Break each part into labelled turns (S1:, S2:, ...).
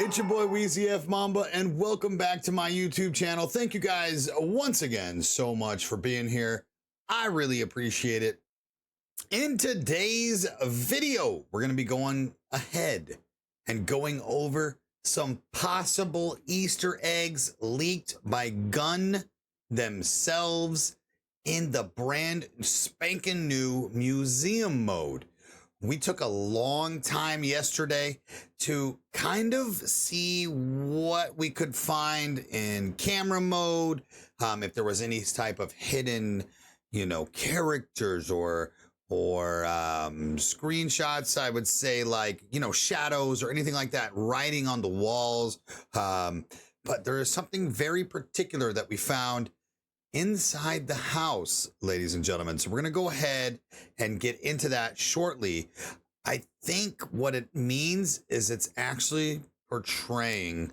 S1: It's your boy WEEZYFMAMBA, and welcome back to my YouTube channel. Thank you guys once again so much for being here. I really appreciate it. In today's video, we're going to be going ahead and going over some possible Easter eggs leaked by Gun themselves in the brand spanking new museum mode. We took a long time yesterday to kind of see what we could find in camera mode, if there was any type of hidden, characters or screenshots, I would say, like, shadows or anything like that, writing on the walls. But there is something very particular that we found inside the house, ladies and gentlemen. So we're going to go ahead and get into that shortly. I think what it means is it's actually portraying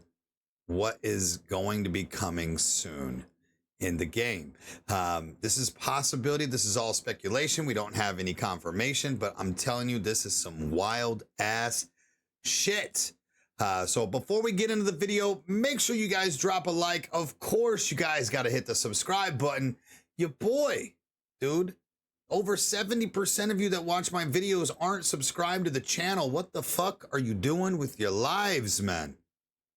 S1: what is going to be coming soon in the game. This is possibility. This is all speculation. We don't have any confirmation, but I'm telling you, this is some wild ass shit. So before we get into the video, make sure you guys drop a like. Of course, you guys got to hit the subscribe button. Your boy, dude, over 70% of you that watch my videos aren't subscribed to the channel. What the fuck are you doing with your lives, man?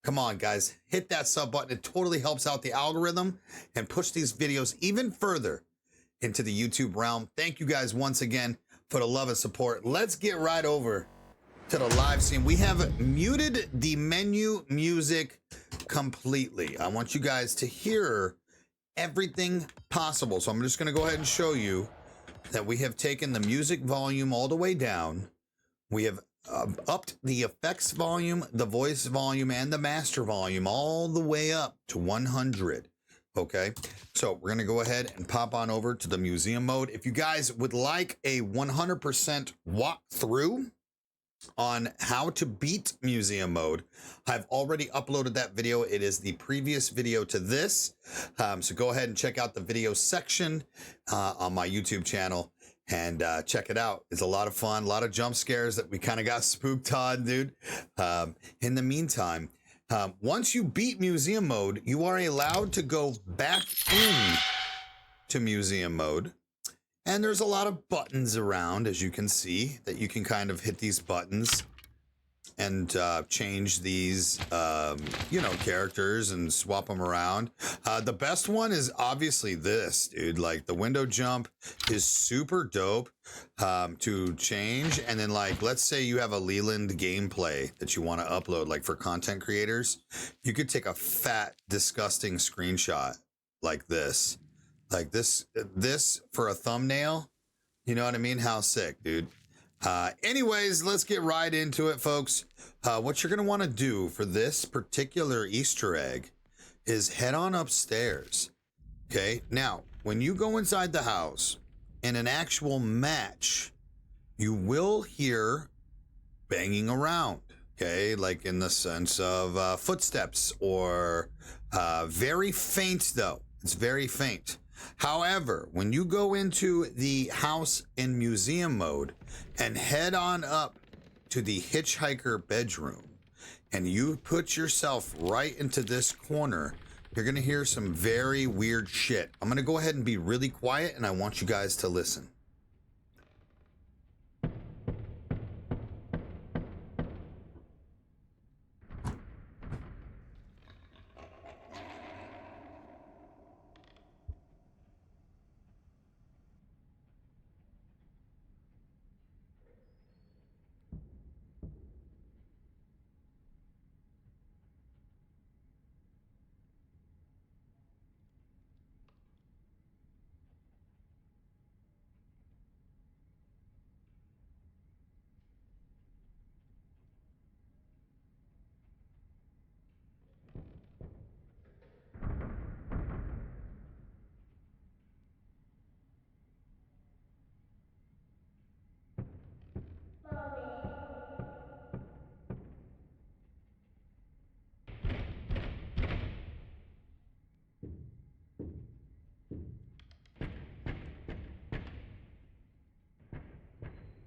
S1: Come on, guys, hit that sub button. It totally helps out the algorithm and push these videos even further into the YouTube realm. Thank you guys once again for the love and support. Let's get right over to the live scene. We have muted the menu music completely. I want you guys to hear everything possible. So I'm just going to go ahead and show you that we have taken the music volume all the way down. We have upped the effects volume, the voice volume, and the master volume all the way up to 100. Okay, so we're going to go ahead and pop on over to the museum mode. If you guys would like a 100% walkthrough on how to beat museum mode, I've already uploaded that video. It is the previous video to this. So go ahead and check out the video section on my YouTube channel and check it out. It's a lot of fun, a lot of jump scares that we kind of got spooked on, dude. In the meantime, once you beat museum mode, you are allowed to go back in to museum mode. And there's a lot of buttons around, as you can see, that you can kind of hit these buttons and change these, characters and swap them around. The best one is obviously this, dude. Like, the window jump is super dope to change. And then, like, let's say you have a Leland gameplay that you want to upload, like for content creators. You could take a fat, disgusting screenshot like this. Like this for a thumbnail, you know what I mean? How sick, dude. Anyways, let's get right into it, folks. What you're going to want to do for this particular Easter egg is head on upstairs. Okay. Now, when you go inside the house in an actual match, you will hear banging around. Okay. Like in the sense of footsteps or very faint, though. It's very faint. However, when you go into the house in museum mode and head on up to the hitchhiker bedroom and you put yourself right into this corner, you're going to hear some very weird shit. I'm going to go ahead and be really quiet and I want you guys to listen.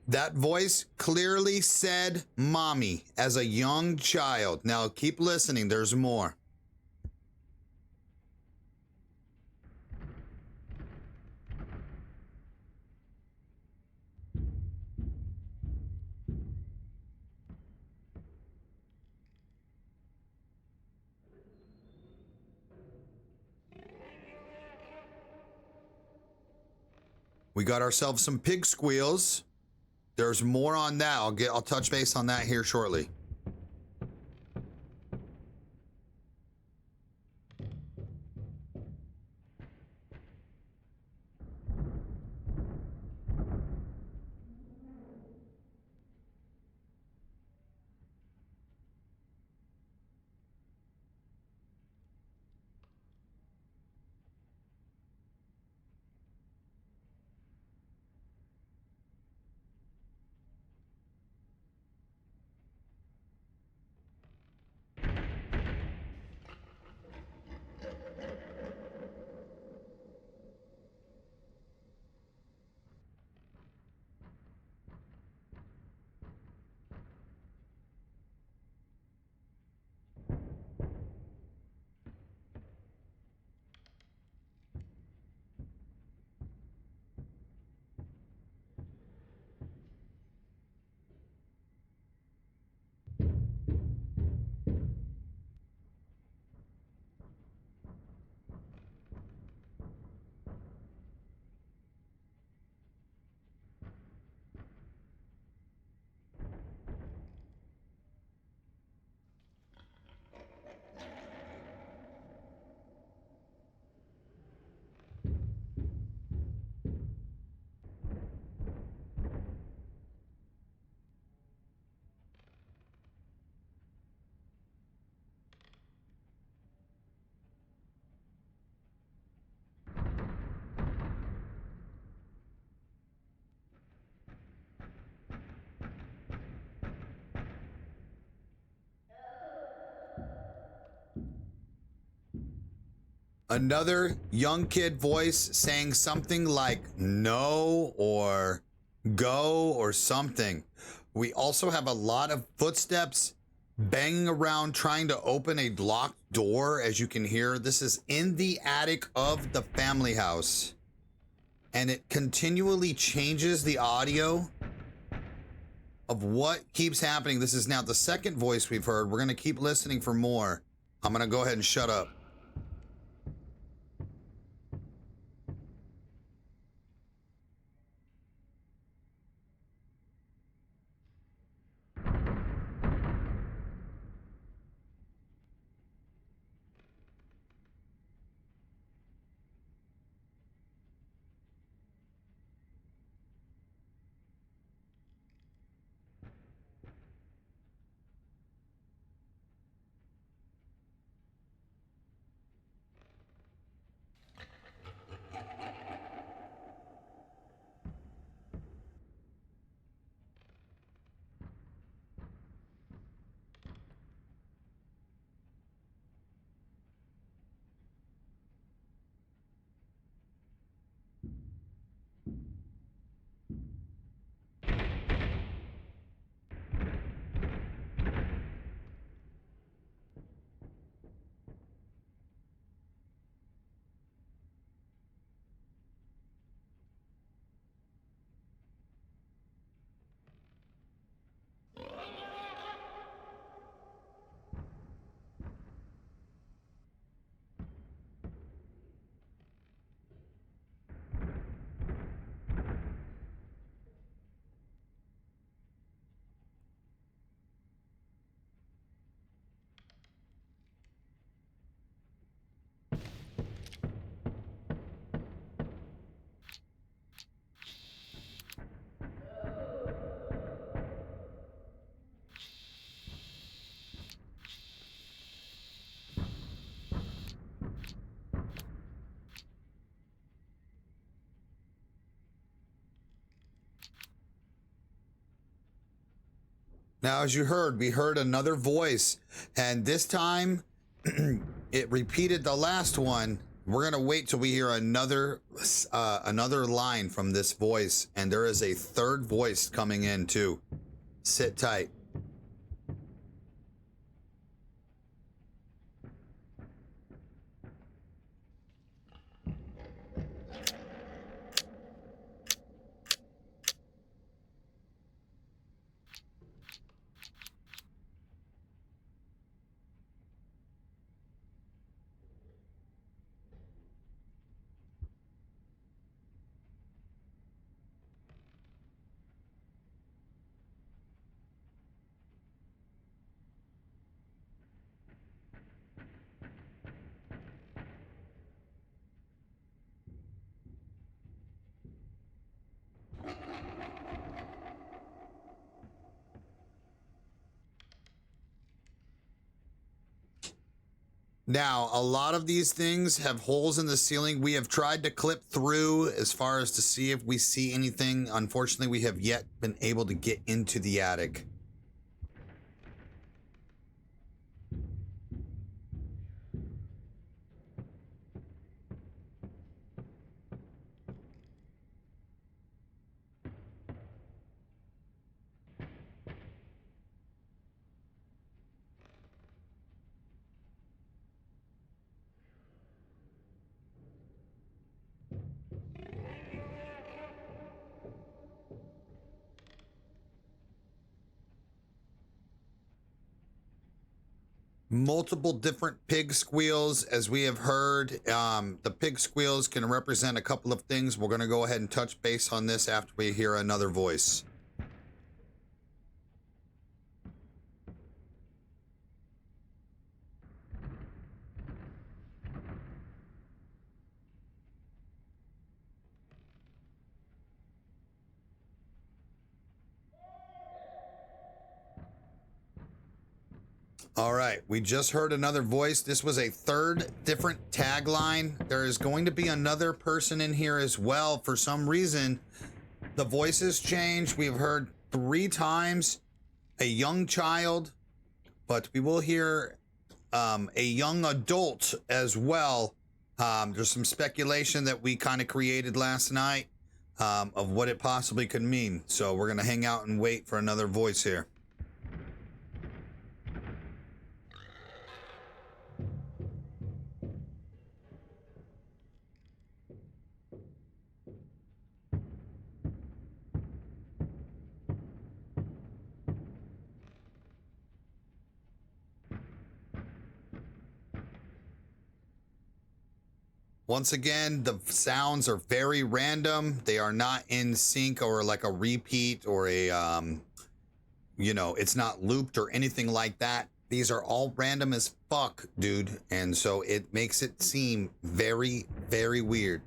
S1: That voice clearly said mommy as a young child. Now keep listening, there's more. We got ourselves some pig squeals. There's more on that. I'll touch base on that here shortly. Another young kid voice saying something like no or go or something. We also have a lot of footsteps banging around trying to open a locked door. As you can hear, this is in the attic of the family house, and it continually changes the audio of what keeps happening. This is now the second voice we've heard. We're going to keep listening for more. I'm going to go ahead and shut up. Now, as you heard, we heard another voice, and this time it repeated the last one We're gonna wait till we hear another line from this voice, and there is a third voice coming in too. Sit tight. Now, a lot of these things have holes in the ceiling. We have tried to clip through as far as to see if we see anything. Unfortunately, we have yet been able to get into the attic. Multiple different pig squeals, as we have heard. The pig squeals can represent a couple of things. We're going to go ahead and touch base on this after we hear another voice. All right, we just heard another voice. This was a third different tagline. There is going to be another person in here as well. For some reason, the voices changed. We've heard 3 times a young child, but we will hear a young adult as well. There's some speculation that we kind of created last night of what it possibly could mean. So we're going to hang out and wait for another voice here. Once again, the sounds are very random. They are not in sync or like a repeat or a, you know, it's not looped or anything like that. These are all random as fuck, dude. And so it makes it seem very, very weird.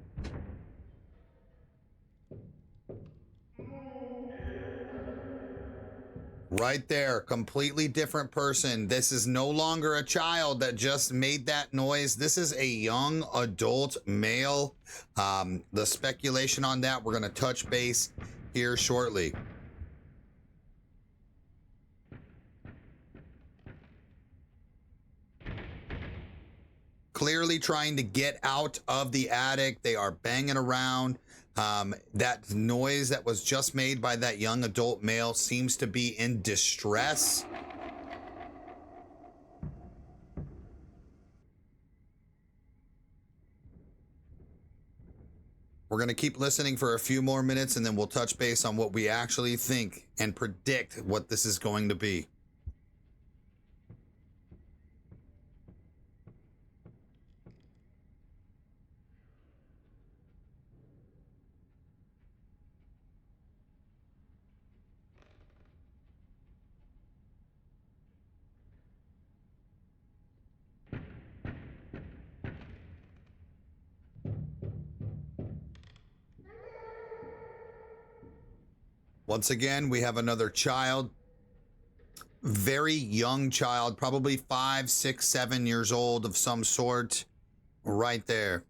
S1: Right there, completely different person. This is no longer a child that just made that noise. This is a young adult male. The speculation on that, we're going to touch base here shortly. Clearly trying to get out of the attic. They are banging around. That noise that was just made by that young adult male seems to be in distress. We're going to keep listening for a few more minutes, and then we'll touch base on what we actually think and predict what this is going to be. Once again, we have another child, very young child, probably 5, 6, 7 years old of some sort, right there.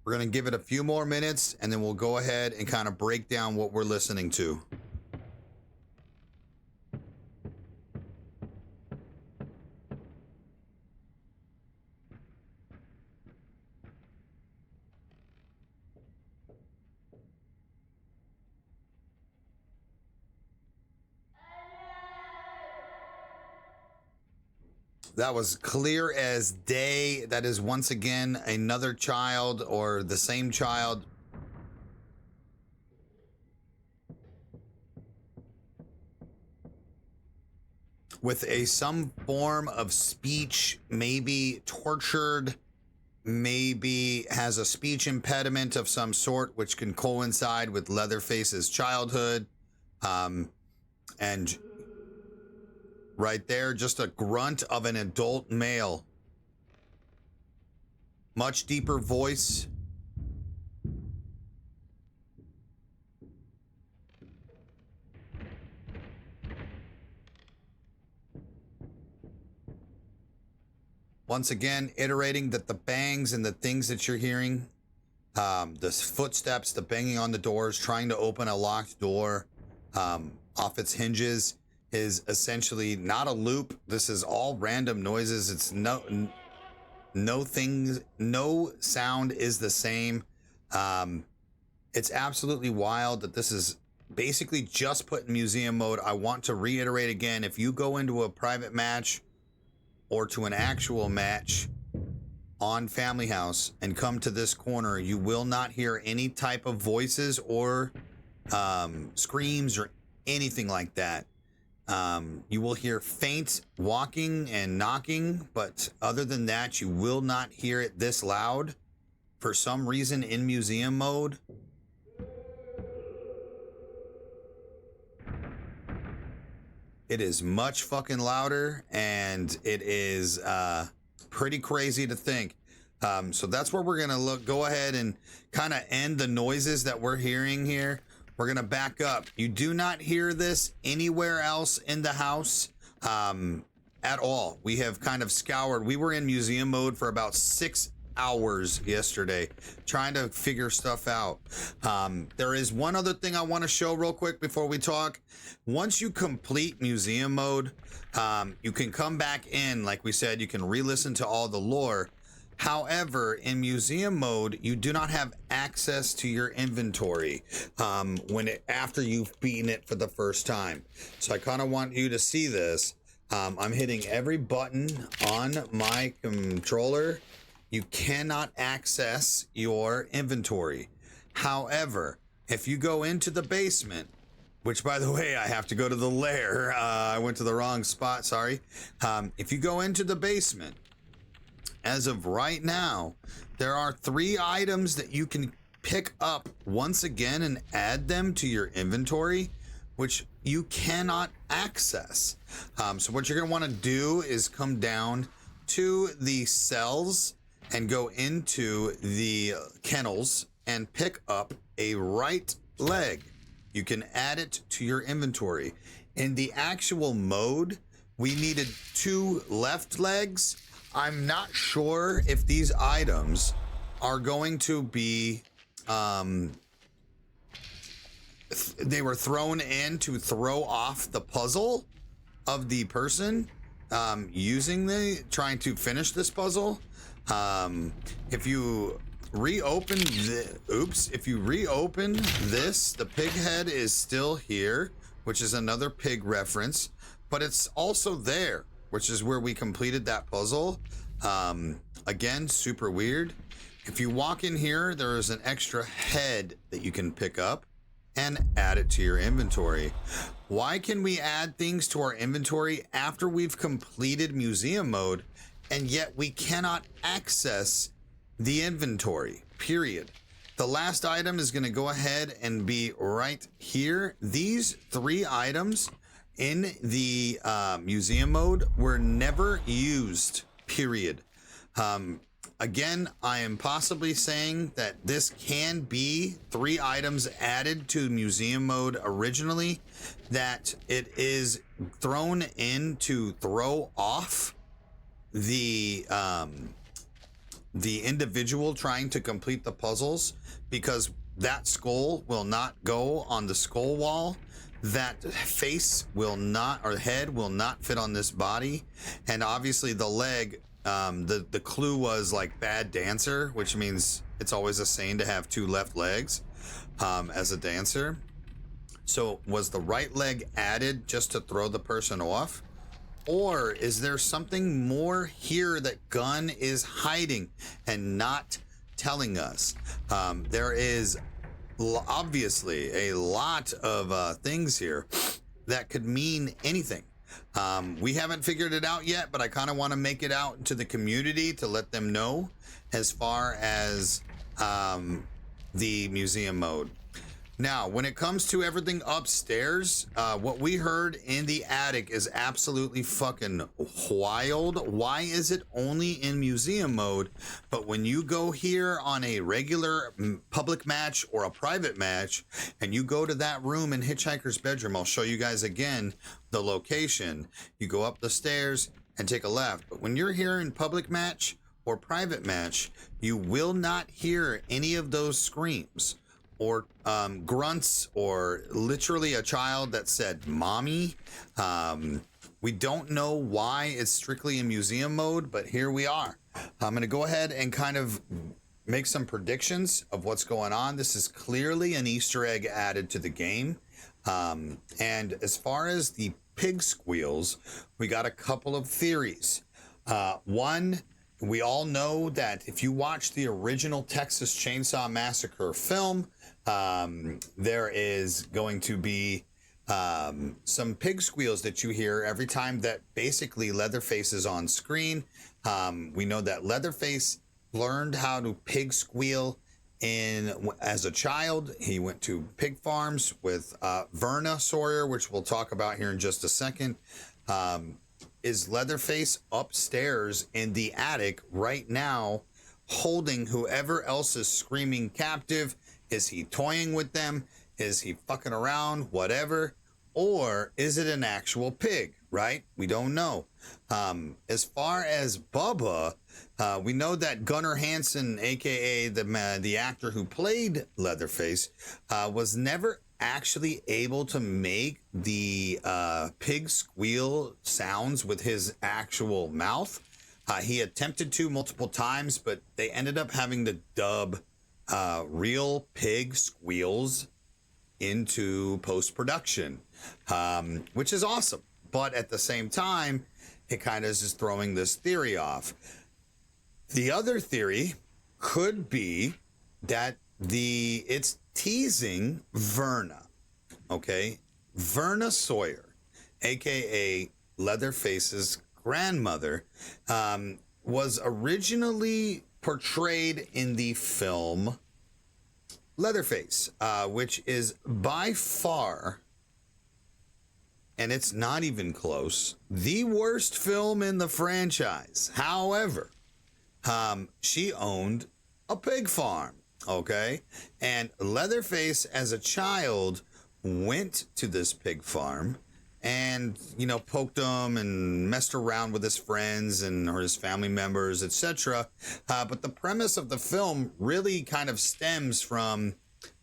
S1: We're going to give it a few more minutes, and then we'll go ahead and kind of break down what we're listening to. That was clear as day. That is once again another child or the same child. With some form of speech, maybe tortured, maybe has a speech impediment of some sort, which can coincide with Leatherface's childhood. And right there, just a grunt of an adult male. Much deeper voice. Once again, iterating that the bangs and the things that you're hearing, the footsteps, the banging on the doors, trying to open a locked door off its hinges is essentially not a loop. This is all random noises. It's no sound is the same. It's absolutely wild that this is basically just put in museum mode. I want to reiterate again, if you go into a private match or to an actual match on Family House and come to this corner, you will not hear any type of voices or screams or anything like that. You will hear faint walking and knocking, but other than that, you will not hear it this loud for some reason in museum mode. It is much fucking louder, and it is pretty crazy to think. So that's where we're gonna go ahead and kind of end the noises that we're hearing here. We're gonna back up. You do not hear this anywhere else in the house at all. We have kind of scoured. We were in museum mode for about 6 hours yesterday trying to figure stuff out. There is one other thing I want to show real quick before we talk. Once you complete museum mode, you can come back in. Like we said, you can re-listen to all the lore. However, in museum mode, you do not have access to your inventory after you've beaten it for the first time. So I kind of want you to see this. I'm hitting every button on my controller. You cannot access your inventory. However, if you go into the basement, which by the way, I have to go to the lair. I went to the wrong spot, sorry. If you go into the basement, as of right now, there are 3 items that you can pick up once again and add them to your inventory, which you cannot access. So what you're gonna wanna do is come down to the cells and go into the kennels and pick up a right leg. You can add it to your inventory. In the actual mode, we needed 2 left legs. I'm not sure if these items are going to be, they were thrown in to throw off the puzzle of the person trying to finish this puzzle. If you reopen this, the pig head is still here, which is another pig reference, but it's also there, which is where we completed that puzzle. Again, super weird. If you walk in here, there is an extra head that you can pick up and add it to your inventory. Why can we add things to our inventory after we've completed museum mode, and yet we cannot access the inventory, period? The last item is going to go ahead and be right here. These 3 items in the museum mode were never used, period. Again, I am possibly saying that this can be 3 items added to museum mode originally, that it is thrown in to throw off the individual trying to complete the puzzles, because that skull will not go on the skull wall. That face will not, or head will not fit on this body. And obviously the leg, the clue was like bad dancer, which means it's always a saying to have 2 left legs as a dancer. So was the right leg added just to throw the person off? Or is there something more here that Gunn is hiding and not telling us? There is obviously a lot of things here that could mean anything. We haven't figured it out yet, but I kind of want to make it out to the community to let them know as far as the museum mode. Now, when it comes to everything upstairs, what we heard in the attic is absolutely fucking wild. Why is it only in museum mode? But when you go here on a regular public match or a private match, and you go to that room in Hitchhiker's bedroom, I'll show you guys again the location. You go up the stairs and take a left. But when you're here in public match or private match, you will not hear any of those screams or grunts, or literally a child that said mommy. We don't know why it's strictly in museum mode, but here we are. I'm gonna go ahead and kind of make some predictions of what's going on. This is clearly an Easter egg added to the game. And as far as the pig squeals, we got a couple of theories. One, we all know that if you watch the original Texas Chainsaw Massacre film, there is going to be some pig squeals that you hear every time that basically Leatherface is on screen. We know that Leatherface learned how to pig squeal as a child. He went to pig farms with Verna Sawyer, which we'll talk about here in just a second. Is Leatherface upstairs in the attic right now holding whoever else is screaming captive? Is he toying with them? Is he fucking around? Whatever. Or is it an actual pig, right? We don't know. As far as Bubba, we know that Gunnar Hansen, aka the actor who played Leatherface, was never actually able to make the pig squeal sounds with his actual mouth. He attempted to multiple times, but they ended up having to dub real pig squeals into post-production, which is awesome. But at the same time, it kind of is just throwing this theory off. The other theory could be that it's teasing Verna, okay? Verna Sawyer, aka Leatherface's grandmother, was originally portrayed in the film Leatherface, which is by far, and it's not even close, the worst film in the franchise. However, she owned a pig farm, okay? And Leatherface, as a child, went to this pig farm and, you know, poked him and messed around with his friends or his family members, etc. But the premise of the film really kind of stems from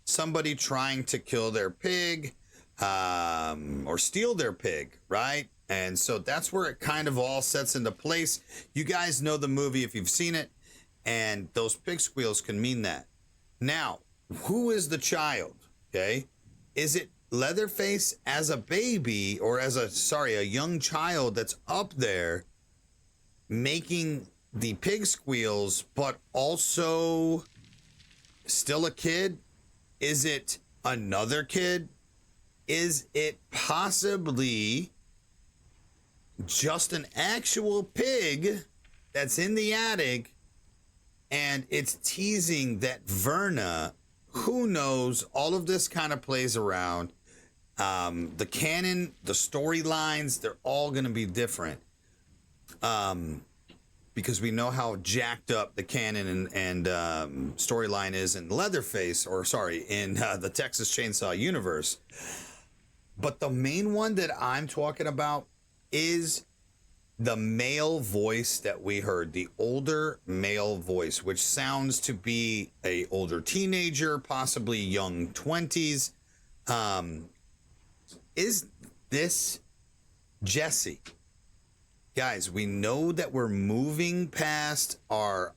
S1: somebody trying to kill their pig, or steal their pig, right? And so that's where it kind of all sets into place. You guys know the movie if you've seen it, and those pig squeals can mean that. Now, who is the child? Okay, is it Leatherface as a baby, or as a young child that's up there making the pig squeals, but also still a kid? Is it another kid? Is it possibly just an actual pig that's in the attic, and it's teasing that Verna, who knows, all of this kind of plays around. The canon, the storylines, they're all going to be different. Because we know how jacked up the canon and storyline is in Leatherface, in the Texas Chainsaw universe. But the main one that I'm talking about is the male voice that we heard, the older male voice, which sounds to be a older teenager, possibly young 20s. Is this Jesse? Guys, we know that we're moving past our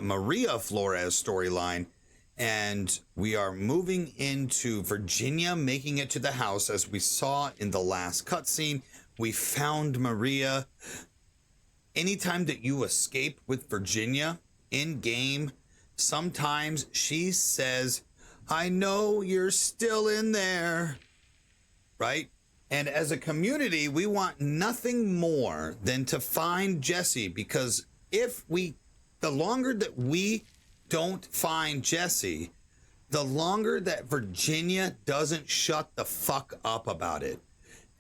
S1: Maria Flores storyline, and we are moving into Virginia making it to the house, as we saw in the last cutscene, We found Maria. Anytime that you escape with Virginia in game, sometimes she says, I know you're still in there, right? And as a community, we want nothing more than to find Jesse, because the longer that we don't find Jesse, the longer that Virginia doesn't shut the fuck up about it.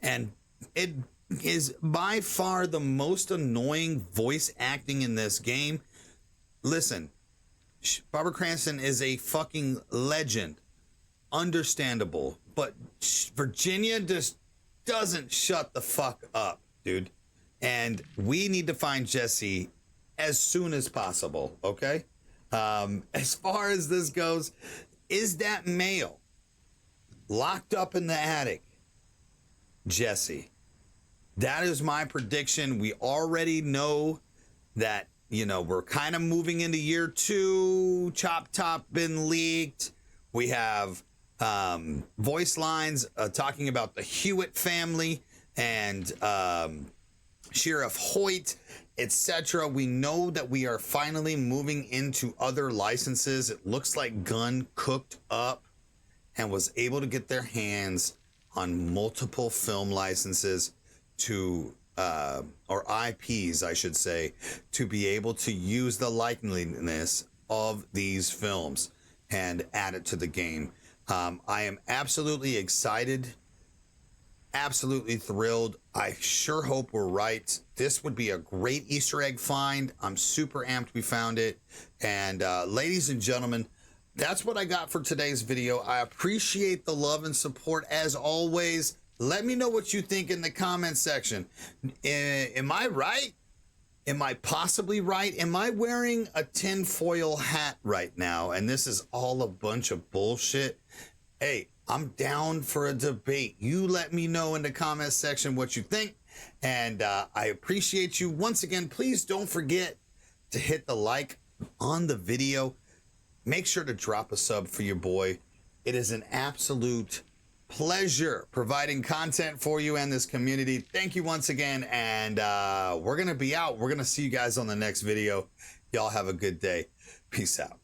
S1: And it is by far the most annoying voice acting in this game. Listen, Barbara Cranston is a fucking legend. Understandable. But Virginia just doesn't shut the fuck up, dude. And we need to find Jesse as soon as possible, okay? As far as this goes, is that male locked up in the attic Jesse? That is my prediction. We already know that, you know, we're kind of moving into year 2. Chop Top been leaked. We have voice lines talking about the Hewitt family and Sheriff Hoyt, etc. We know that we are finally moving into other licenses. It looks like Gunn cooked up and was able to get their hands on multiple film licenses to or IPs, I should say, to be able to use the likeliness of these films and add it to the game. I am absolutely excited, absolutely thrilled. I sure hope we're right. This would be a great Easter egg find. I'm super amped we found it. And ladies and gentlemen, that's what I got for today's video. I appreciate the love and support as always. Let me know what you think in the comment section. Am I right? Am I possibly right? Am I wearing a tinfoil hat right now and this is all a bunch of bullshit? Hey, I'm down for a debate. You let me know in the comment section what you think. And I appreciate you. Once again, please don't forget to hit the like on the video. Make sure to drop a sub for your boy. It is an absolute pleasure providing content for you and this community. Thank you once again. And we're going to be out. We're going to see you guys on the next video. Y'all have a good day. Peace out.